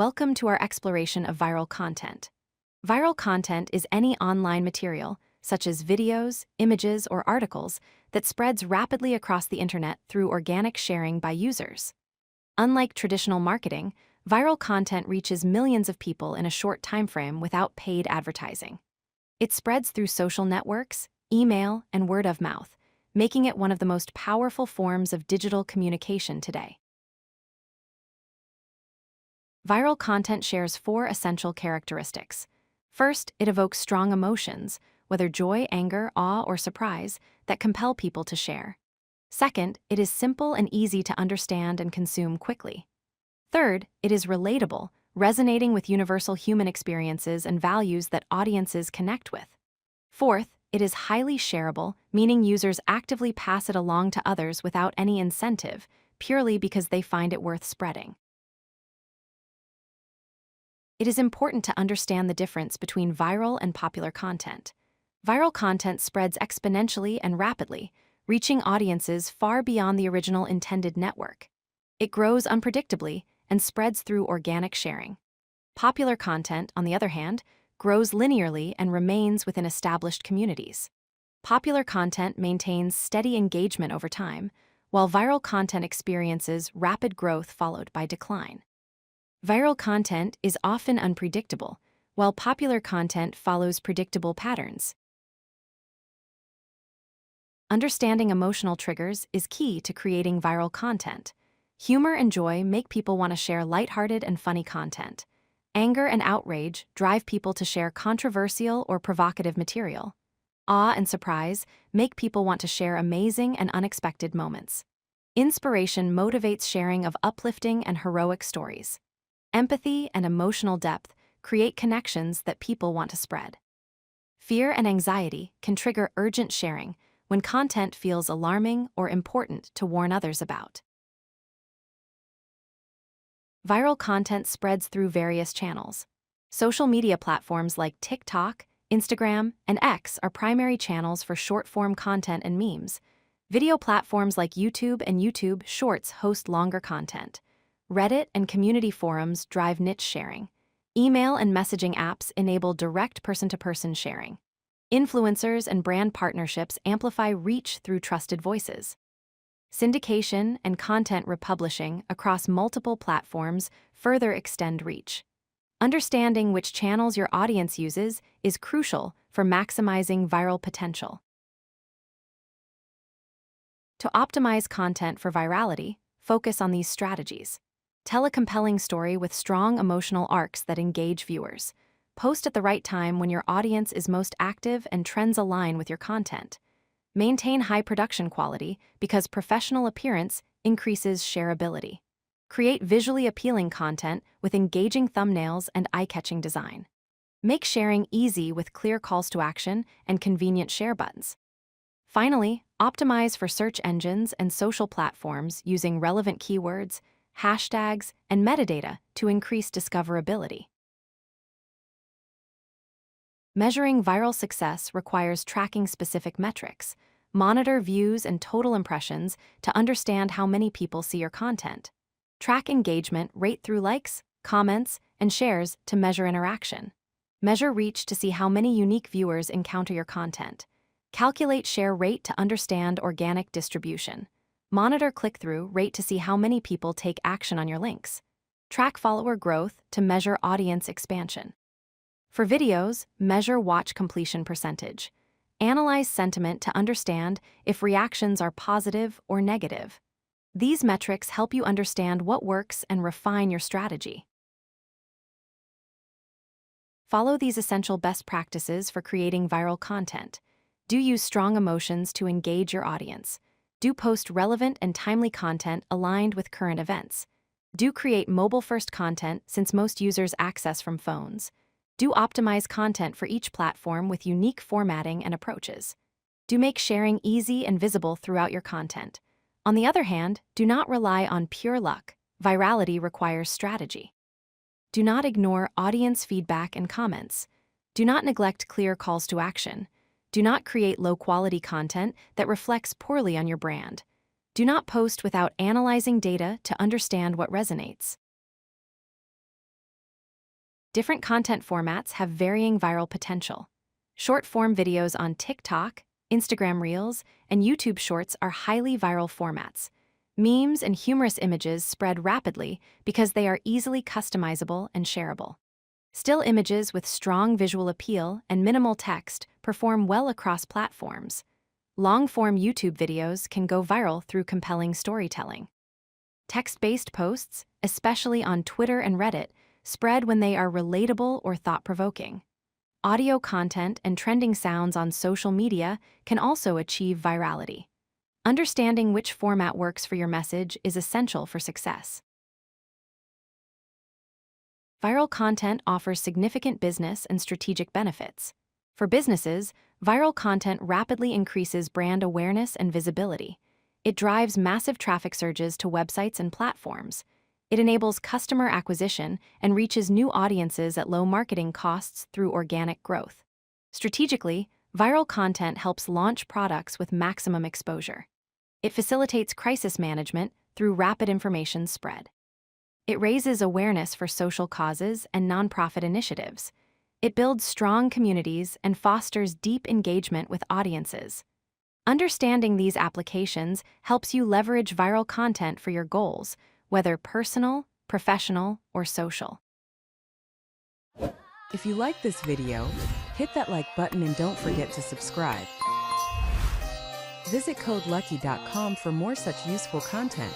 Welcome to our exploration of viral content. Viral content is any online material, such as videos, images, or articles, that spreads rapidly across the internet through organic sharing by users. Unlike traditional marketing, viral content reaches millions of people in a short timeframe without paid advertising. It spreads through social networks, email, and word of mouth, making it one of the most powerful forms of digital communication today. Viral content shares four essential characteristics. First, it evokes strong emotions, whether joy, anger, awe, or surprise, that compel people to share. Second, it is simple and easy to understand and consume quickly. Third, it is relatable, resonating with universal human experiences and values that audiences connect with. Fourth, it is highly shareable, meaning users actively pass it along to others without any incentive, purely because they find it worth spreading. It is important to understand the difference between viral and popular content. Viral content spreads exponentially and rapidly, reaching audiences far beyond the original intended network. It grows unpredictably and spreads through organic sharing. Popular content, on the other hand, grows linearly and remains within established communities. Popular content maintains steady engagement over time, while viral content experiences rapid growth followed by decline. Viral content is often unpredictable, while popular content follows predictable patterns. Understanding emotional triggers is key to creating viral content. Humor and joy make people want to share lighthearted and funny content. Anger and outrage drive people to share controversial or provocative material. Awe and surprise make people want to share amazing and unexpected moments. Inspiration motivates sharing of uplifting and heroic stories. Empathy and emotional depth create connections that people want to spread. Fear and anxiety can trigger urgent sharing when content feels alarming or important to warn others about. Viral content spreads through various channels. Social media platforms like TikTok, Instagram, and X are primary channels for short-form content and memes. Video platforms like YouTube and YouTube Shorts host longer content. Reddit and community forums drive niche sharing. Email and messaging apps enable direct person-to-person sharing. Influencers and brand partnerships amplify reach through trusted voices. Syndication and content republishing across multiple platforms further extend reach. Understanding which channels your audience uses is crucial for maximizing viral potential. To optimize content for virality, focus on these strategies. Tell a compelling story with strong emotional arcs that engage viewers. Post at the right time when your audience is most active and trends align with your content. Maintain high production quality because professional appearance increases shareability. Create visually appealing content with engaging thumbnails and eye-catching design. Make sharing easy with clear calls to action and convenient share buttons. Finally, optimize for search engines and social platforms using relevant keywords, hashtags, and metadata to increase discoverability. Measuring viral success requires tracking specific metrics. Monitor views and total impressions to understand how many people see your content. Track engagement rate through likes, comments, and shares to measure interaction. Measure reach to see how many unique viewers encounter your content. Calculate share rate to understand organic distribution. Monitor click-through rate to see how many people take action on your links. Track follower growth to measure audience expansion. For videos, measure watch completion percentage. Analyze sentiment to understand if reactions are positive or negative. These metrics help you understand what works and refine your strategy. Follow these essential best practices for creating viral content. Do use strong emotions to engage your audience. Do post relevant and timely content aligned with current events. Do create mobile-first content since most users access from phones. Do optimize content for each platform with unique formatting and approaches. Do make sharing easy and visible throughout your content. On the other hand, do not rely on pure luck. Virality requires strategy. Do not ignore audience feedback and comments. Do not neglect clear calls to action. Do not create low-quality content that reflects poorly on your brand. Do not post without analyzing data to understand what resonates. Different content formats have varying viral potential. Short-form videos on TikTok, Instagram Reels, and YouTube Shorts are highly viral formats. Memes and humorous images spread rapidly because they are easily customizable and shareable. Still images with strong visual appeal and minimal text perform well across platforms. Long-form YouTube videos can go viral through compelling storytelling. Text-based posts, especially on Twitter and Reddit, spread when they are relatable or thought-provoking. Audio content and trending sounds on social media can also achieve virality. Understanding which format works for your message is essential for success. Viral content offers significant business and strategic benefits. For businesses, viral content rapidly increases brand awareness and visibility. It drives massive traffic surges to websites and platforms. It enables customer acquisition and reaches new audiences at low marketing costs through organic growth. Strategically, viral content helps launch products with maximum exposure. It facilitates crisis management through rapid information spread. It raises awareness for social causes and nonprofit initiatives. It builds strong communities and fosters deep engagement with audiences. Understanding these applications helps you leverage viral content for your goals, whether personal, professional, or social. If you like this video, hit that like button and don't forget to subscribe. Visit CodeLucky.com for more such useful content.